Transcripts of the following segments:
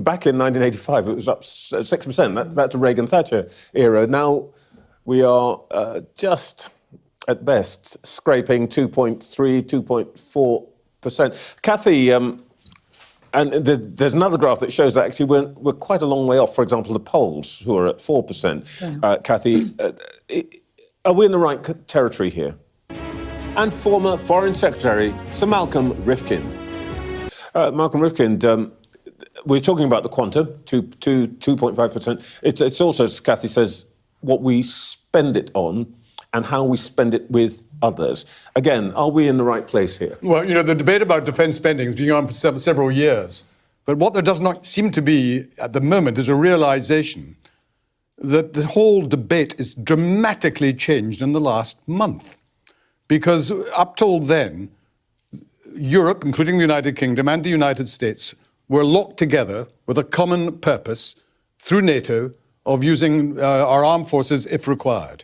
back in 1985, it was up 6%. That's a Reagan-Thatcher era. Now we are just, at best, scraping 2.3, 2.4%. Kathy, and there's another graph that shows that actually we're quite a long way off, for example, the Poles, who are at 4%. Yeah. Kathy, are we in the right territory here? And former Foreign Secretary Sir Malcolm Rifkind. Malcolm Rifkind, we're talking about the quantum, 2.5%. It's also, as Kathy says, what we spend it on and how we spend it with others. Again, are we in the right place here? Well, the debate about defence spending has been going on for several years. But what there does not seem to be at the moment is a realisation that the whole debate is dramatically changed in the last month. Because up till then, Europe, including the United Kingdom and the United States, were locked together with a common purpose through NATO of using our armed forces if required.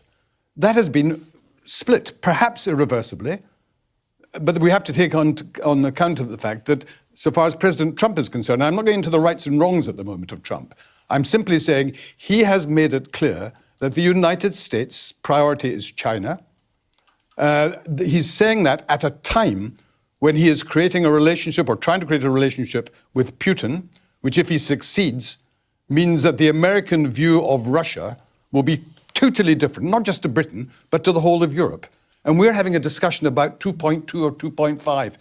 That has been split, perhaps irreversibly, but we have to take on account of the fact that so far as President Trump is concerned, I'm not going into the rights and wrongs at the moment of Trump. I'm simply saying he has made it clear that the United States' priority is China. He's saying that at a time when he is creating a relationship or trying to create a relationship with Putin, which if he succeeds, means that the American view of Russia will be totally different, not just to Britain, but to the whole of Europe. And we're having a discussion about 2.2 or 2.5.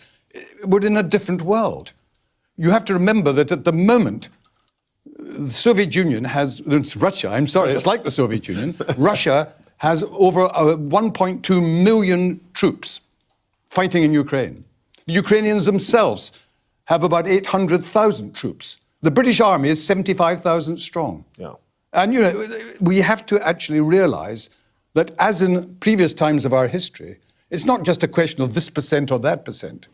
We're in a different world. You have to remember that at the moment, the Soviet Union has, it's Russia, I'm sorry, it's like the Soviet Union, Russia has over 1.2 million troops fighting in Ukraine. The Ukrainians themselves have about 800,000 troops. The British Army is 75,000 strong. Yeah. And, we have to actually realise that, as in previous times of our history, it's not just a question of this percent or that percent.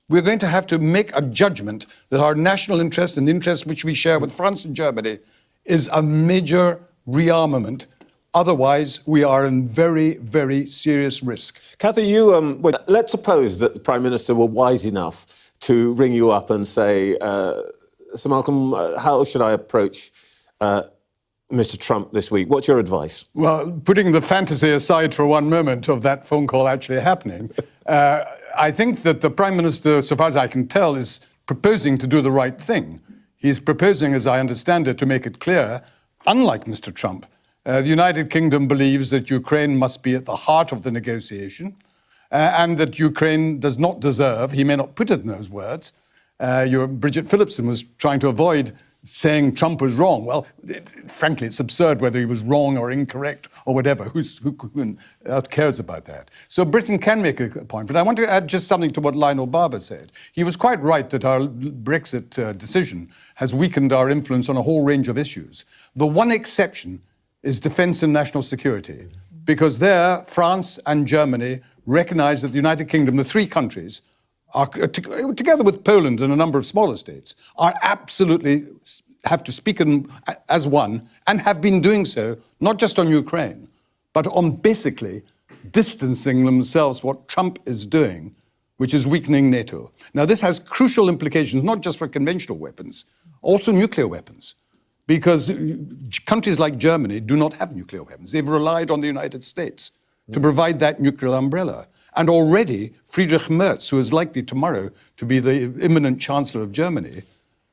We're going to have to make a judgment that our national interest and interest which we share with France and Germany is a major rearmament. Otherwise, we are in very, very serious risk. Kathy, let's suppose that the Prime Minister were wise enough to ring you up and say, Sir Malcolm, how should I approach Mr. Trump this week? What's your advice? Well, putting the fantasy aside for one moment of that phone call actually happening, I think that the Prime Minister, so far as I can tell, is proposing to do the right thing. He's proposing, as I understand it, to make it clear, unlike Mr. Trump, the United Kingdom believes that Ukraine must be at the heart of the negotiation and that Ukraine does not deserve, he may not put it in those words, Bridget Phillipson was trying to avoid saying Trump was wrong. Well, frankly, it's absurd whether he was wrong or incorrect or whatever. Who cares about that? So Britain can make a point. But I want to add just something to what Lionel Barber said. He was quite right that our Brexit decision has weakened our influence on a whole range of issues. The one exception is defence and national security, because there, France and Germany recognise that the United Kingdom, the three countries, are, together with Poland and a number of smaller states, are absolutely have to speak as one, and have been doing so, not just on Ukraine, but on basically distancing themselves what Trump is doing, which is weakening NATO. Now, this has crucial implications, not just for conventional weapons, also nuclear weapons. Because countries like Germany do not have nuclear weapons. They've relied on the United States to provide that nuclear umbrella. And already, Friedrich Merz, who is likely tomorrow to be the imminent Chancellor of Germany,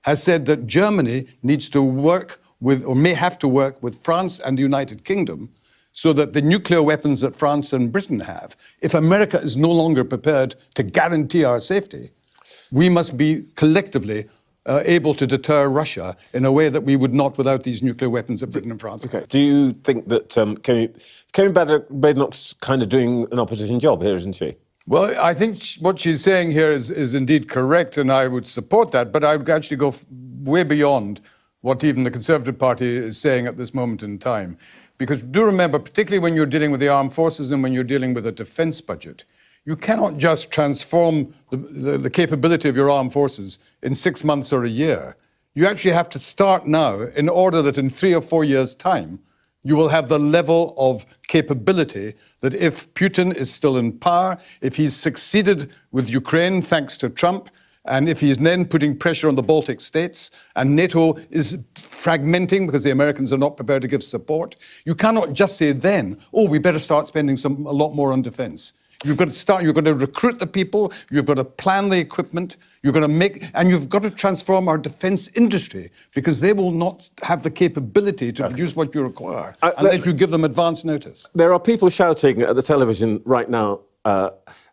has said that Germany needs to work with, or may have to work with, France and the United Kingdom so that the nuclear weapons that France and Britain have, if America is no longer prepared to guarantee our safety, we must be collectively able to deter Russia in a way that we would not without these nuclear weapons that Britain and France have. Okay. Do you think that Kemi Badenoch's kind of doing an opposition job here, isn't she? Well, I think what she's saying here is indeed correct, and I would support that, but I would actually go way beyond what even the Conservative Party is saying at this moment in time. Because do remember, particularly when you're dealing with the armed forces and when you're dealing with a defence budget, you cannot just transform the capability of your armed forces in 6 months or a year. You actually have to start now in order that in 3 or 4 years' time, you will have the level of capability that if Putin is still in power, if he's succeeded with Ukraine thanks to Trump, and if he's then putting pressure on the Baltic states, and NATO is fragmenting because the Americans are not prepared to give support, you cannot just say then, oh, we better start spending a lot more on defence. You've got to recruit the people, you've got to plan the equipment, and you've got to transform our defence industry, because they will not have the capability to produce what you require unless you give them advance notice. There are people shouting at the television right now,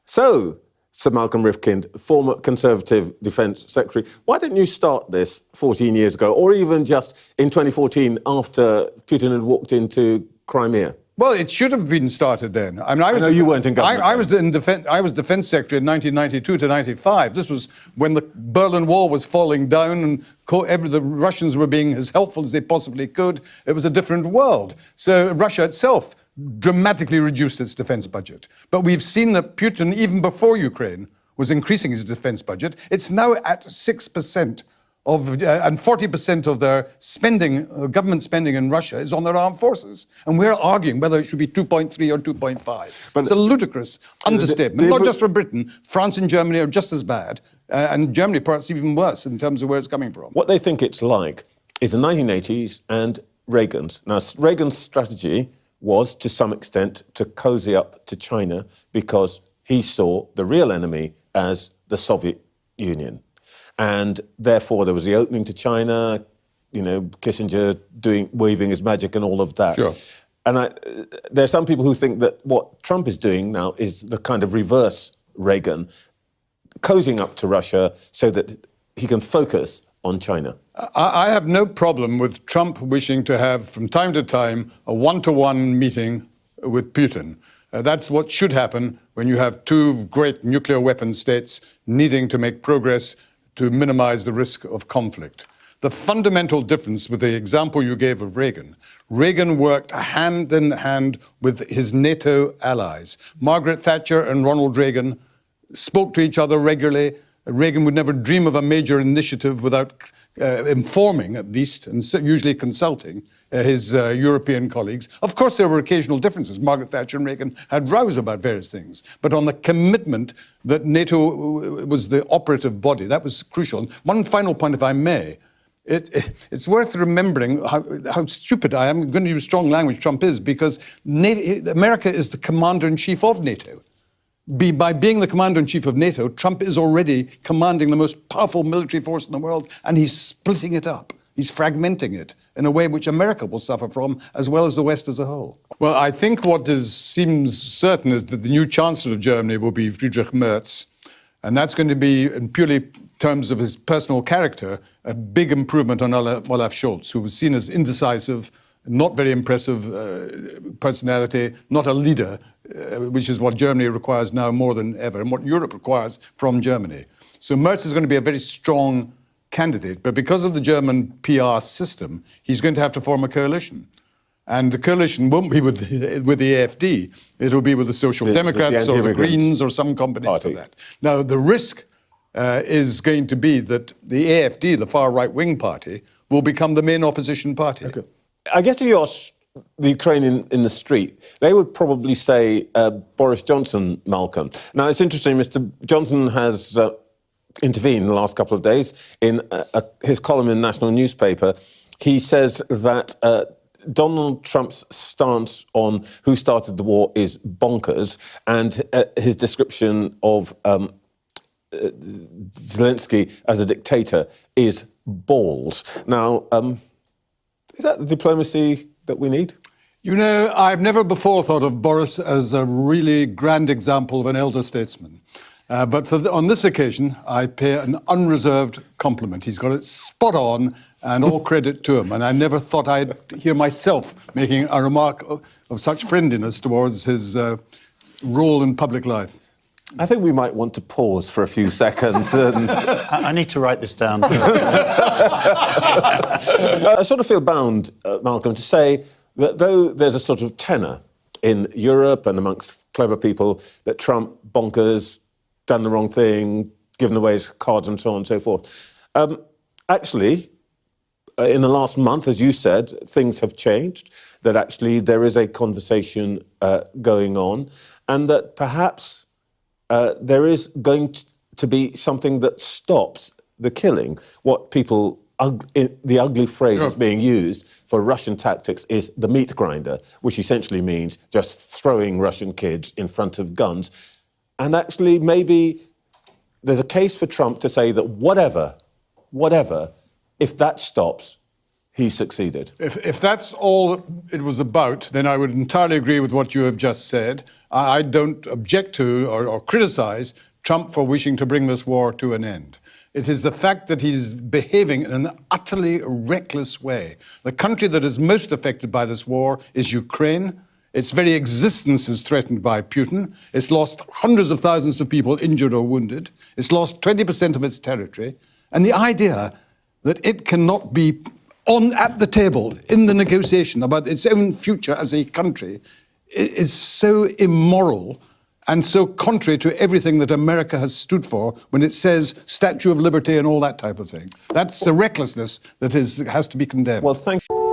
so, Sir Malcolm Rifkind, former Conservative Defence Secretary, why didn't you start this 14 years ago, or even just in 2014 after Putin had walked into Crimea? Well, it should have been started then. I mean, you weren't in government. I was Defence Secretary in 1992 to 95. This was when the Berlin Wall was falling down and the Russians were being as helpful as they possibly could. It was a different world. So Russia itself dramatically reduced its defence budget. But we've seen that Putin, even before Ukraine, was increasing his defence budget. It's now at 6%. And 40% of their spending, government spending in Russia, is on their armed forces. And we're arguing whether it should be 2.3 or 2.5. But it's a ludicrous understatement. Not just for Britain. France and Germany are just as bad. And Germany, perhaps even worse in terms of where it's coming from. What they think it's like is the 1980s and Reagan's. Now, Reagan's strategy was, to some extent, to cozy up to China because he saw the real enemy as the Soviet Union. And therefore, there was the opening to China, Kissinger waving his magic and all of that. Sure. And there are some people who think that what Trump is doing now is the kind of reverse Reagan, cozying up to Russia so that he can focus on China. I have no problem with Trump wishing to have, from time to time, a one-to-one meeting with Putin. That's what should happen when you have two great nuclear weapon states needing to make progress to minimize the risk of conflict. The fundamental difference with the example you gave of Reagan worked hand in hand with his NATO allies. Margaret Thatcher and Ronald Reagan spoke to each other regularly. Reagan would never dream of a major initiative without informing, at least, and usually consulting his European colleagues. Of course, there were occasional differences. Margaret Thatcher and Reagan had rows about various things. But on the commitment that NATO was the operative body, that was crucial. One final point, if I may. It's worth remembering how stupid, I am going to use strong language, Trump is, because America is the commander-in-chief of NATO. By being the commander-in-chief of NATO, Trump is already commanding the most powerful military force in the world, and he's splitting it up. He's fragmenting it in a way which America will suffer from, as well as the West as a whole. Well, I think what seems certain is that the new Chancellor of Germany will be Friedrich Merz, and that's going to be, in purely terms of his personal character, a big improvement on Olaf Scholz, who was seen as indecisive, not very impressive personality, not a leader, which is what Germany requires now more than ever, and what Europe requires from Germany. So Merz is going to be a very strong candidate, but because of the German PR system, he's going to have to form a coalition. And the coalition won't be with the AfD, it'll be with the Social Democrats or the Greens or some combination of that. Now, the risk is going to be that the AfD, the far right-wing party, will become the main opposition party. Okay. I guess if you ask the Ukrainian in the street, they would probably say Boris Johnson, Malcolm. Now, it's interesting, Mr. Johnson has intervened in the last couple of days in his column in the national newspaper. He says that Donald Trump's stance on who started the war is bonkers, and his description of Zelensky as a dictator is balls. Now, is that the diplomacy that we need? You know, I've never before thought of Boris as a really grand example of an elder statesman. But on this occasion, I pay an unreserved compliment. He's got it spot on, and all credit to him. And I never thought I'd hear myself making a remark of such friendliness towards his role in public life. I think we might want to pause for a few seconds. And I need to write this down. I sort of feel bound, Malcolm, to say that though there's a sort of tenor in Europe and amongst clever people that Trump, bonkers, done the wrong thing, given away his cards and so on and so forth. Actually, in the last month, as you said, things have changed, that actually there is a conversation going on, and that perhaps there is going to be something that stops the killing. What people, the ugly phrase that's being used for Russian tactics is the meat grinder, which essentially means just throwing Russian kids in front of guns. And actually, maybe there's a case for Trump to say that whatever, if that stops, he's succeeded. If that's all it was about, then I would entirely agree with what you have just said. I don't object to or criticize Trump for wishing to bring this war to an end. It is the fact that he's behaving in an utterly reckless way. The country that is most affected by this war is Ukraine. Its very existence is threatened by Putin. It's lost hundreds of thousands of people injured or wounded. It's lost 20% of its territory. And the idea that it cannot be at the table in the negotiation about its own future as a country is so immoral and so contrary to everything that America has stood for when it says Statue of Liberty and all that type of thing. That's the recklessness that has to be condemned. Well, thank you.